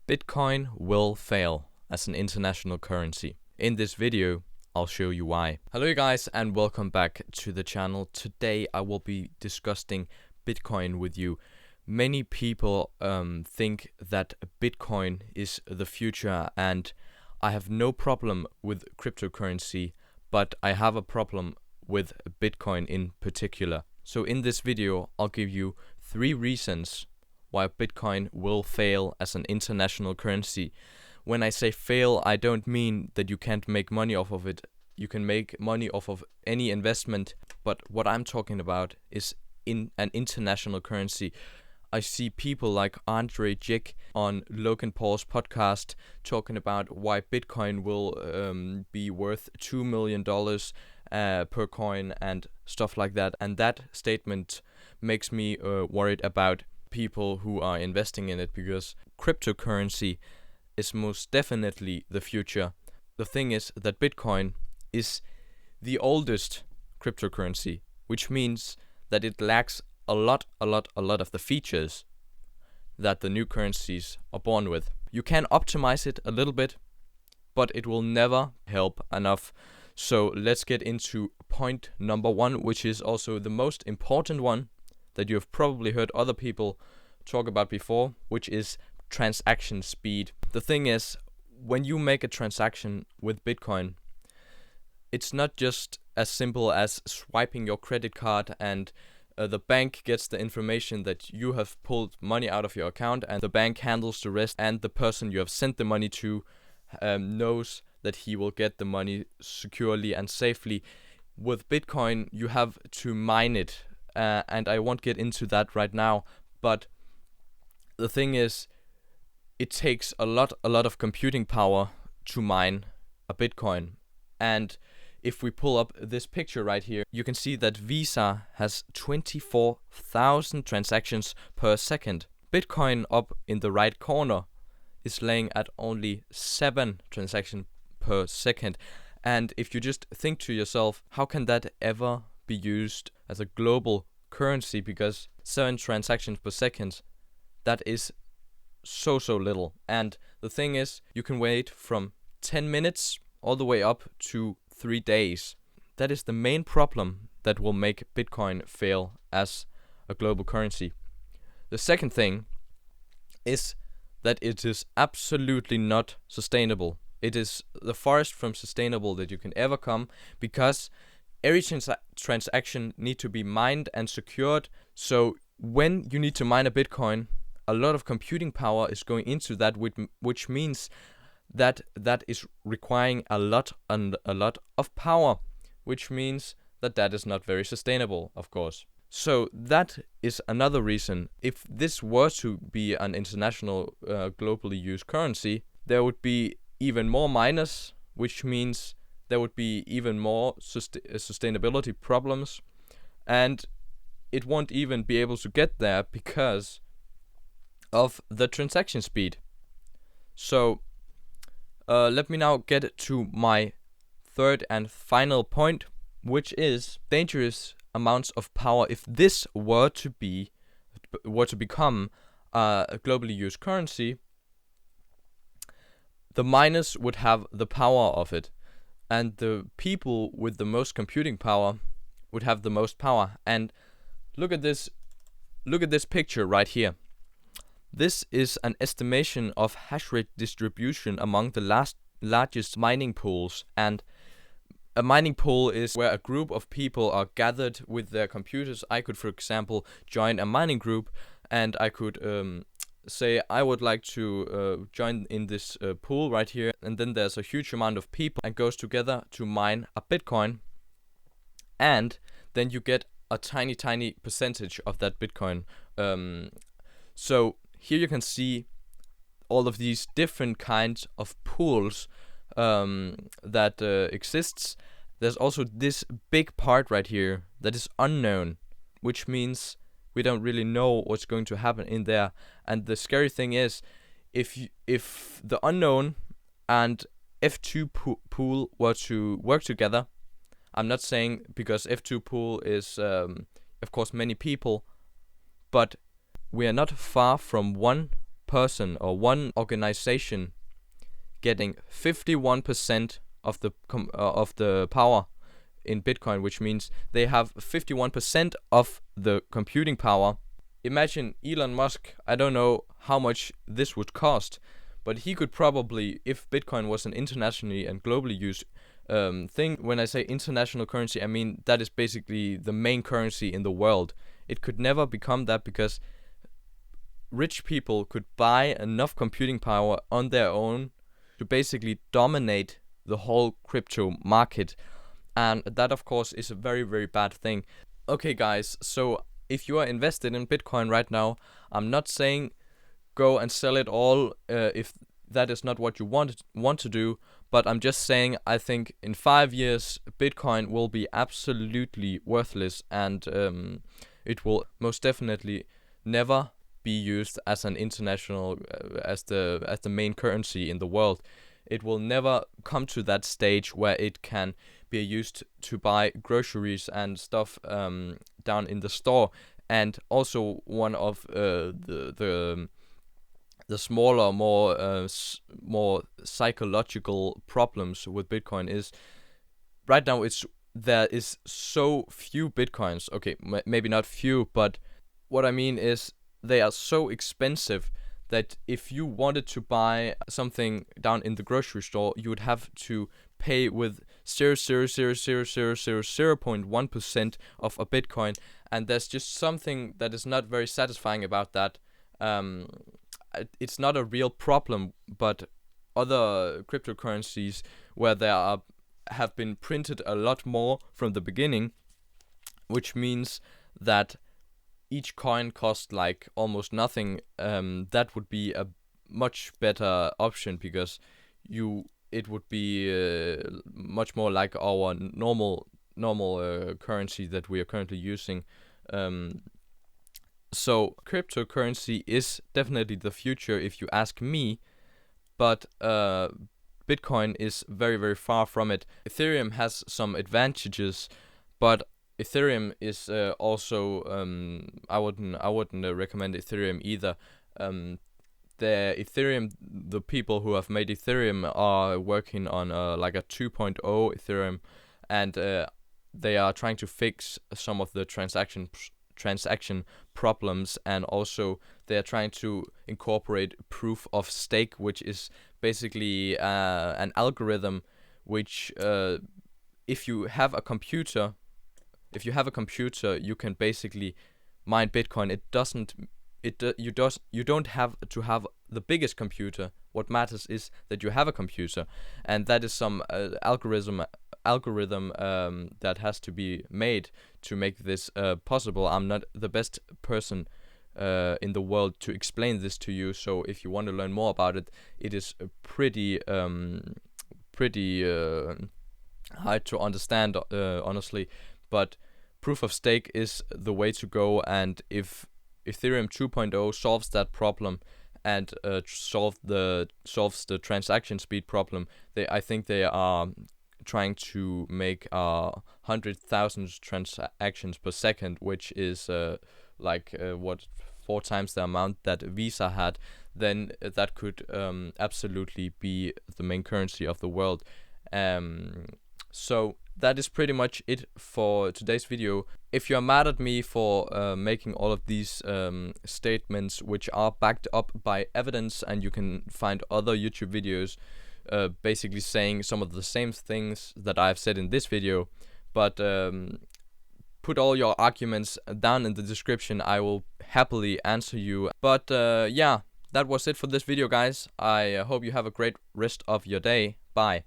Bitcoin will fail as an international currency. In this video, I'll show you why. Hello you guys and welcome back to the channel. Today I will be discussing Bitcoin with you. Many people think that Bitcoin is the future, and I have no problem with cryptocurrency, but I have a problem with Bitcoin in particular. So in this video, I'll give you 3 reasons why Bitcoin will fail as an international currency. When I say fail, I don't mean that you can't make money off of it. You can make money off of any investment, but what I'm talking about is in an international currency. I see people like Andrei Jikh on Logan Paul's podcast talking about why Bitcoin will be worth $2 million per coin and stuff like that. And that statement makes me worried about people who are investing in it, because cryptocurrency is most definitely the future. The thing is that Bitcoin is the oldest cryptocurrency, which means that it lacks a lot of the features that the new currencies are born with. You can optimize it a little bit, but it will never help enough. So let's get into point number 1, which is also the most important one that you have probably heard other people talk about before, which is transaction speed. The thing is, when you make a transaction with Bitcoin, it's not just as simple as swiping your credit card and the bank gets the information that you have pulled money out of your account, and the bank handles the rest, and the person you have sent the money to knows that he will get the money securely and safely. With Bitcoin, you have to mine it, and I won't get into that right now, but the thing is, it takes a lot of computing power to mine a Bitcoin. And if we pull up this picture right here, you can see that Visa has 24,000 transactions per second. Bitcoin, up in the right corner, is laying at only 7 transactions per second. And if you just think to yourself, how can that ever be used as a global currency? Because 7 transactions per second, that is so little. And the thing is, you can wait from 10 minutes all the way up to 3 days. That is the main problem that will make Bitcoin fail as a global currency. The second thing is that it is absolutely not sustainable. It is the farthest from sustainable that you can ever come, because every transaction need to be mined and secured. So when you need to mine a Bitcoin, a lot of computing power is going into that, which means that is requiring a lot of power, which means that is not very sustainable, of course. So that is another reason. If this were to be an international globally used currency, there would be even more miners, which means there would be even more sustainability problems, and it won't even be able to get there because of the transaction speed. So let me now get to my third and final point, which is dangerous amounts of power. If this were to become a globally used currency, the miners would have the power of it, and the people with the most computing power would have the most power. And look at this picture right here. This is an estimation of hash rate distribution among the largest mining pools. And a mining pool is where a group of people are gathered with their computers. I could, for example, join a mining group, and I could say I would like to join in this pool right here. And then there's a huge amount of people and goes together to mine a Bitcoin. And then you get a tiny percentage of that Bitcoin. So here you can see all of these different kinds of pools that exists. There's also this big part right here that is unknown, which means we don't really know what's going to happen in there. And the scary thing is, if the unknown and F2 pool were to work together, I'm not saying, because F2 pool is of course many people, but we are not far from one person or one organization getting 51% of the power in Bitcoin, which means they have 51% of the computing power. Imagine Elon Musk. I don't know how much this would cost, but he could probably, if Bitcoin was an internationally and globally used thing. When I say international currency, I mean that is basically the main currency in the world. It could never become that because rich people could buy enough computing power on their own to basically dominate the whole crypto market. And that, of course, is a very, very bad thing. Okay, guys, so if you are invested in Bitcoin right now, I'm not saying go and sell it all if that is not what you want to do, but I'm just saying I think in 5 years Bitcoin will be absolutely worthless, and it will most definitely never be used as an international as the main currency in the world. It will never come to that stage where it can be used to buy groceries and stuff down in the store. And also one of the smaller, more psychological problems with Bitcoin is right now there is so few Bitcoins. Okay, maybe not few, but what I mean is they are so expensive that if you wanted to buy something down in the grocery store, you would have to pay with 0.1% of a Bitcoin, and there's just something that is not very satisfying about that. It's not a real problem, but other cryptocurrencies where have been printed a lot more from the beginning, which means that each coin costs like almost nothing. That would be a much better option because it would be much more like our normal currency that we are currently using. So cryptocurrency is definitely the future if you ask me, but Bitcoin is very, very far from it. Ethereum has some advantages, but Ethereum is also I wouldn't recommend Ethereum either. The people who have made Ethereum are working on like a 2.0 Ethereum, and they are trying to fix some of the transaction problems, and also they are trying to incorporate proof of stake, which is basically an algorithm which if you have a computer, you can basically mine Bitcoin. You don't have to have the biggest computer. What matters is that you have a computer, and that is some algorithm that has to be made to make this possible. I'm not the best person in the world to explain this to you, so if you want to learn more about it, it is pretty hard to understand, honestly. But proof of stake is the way to go, and if Ethereum 2.0 solves that problem and solves the transaction speed problem, I think they are trying to make 100,000 transactions per second, which is 4 times the amount that Visa had. Then that could absolutely be the main currency of the world. So that is pretty much it for today's video. If you're mad at me for making all of these statements, which are backed up by evidence, and you can find other YouTube videos basically saying some of the same things that I've said in this video, but put all your arguments down in the description. I will happily answer you. But yeah, that was it for this video, guys. I hope you have a great rest of your day. Bye.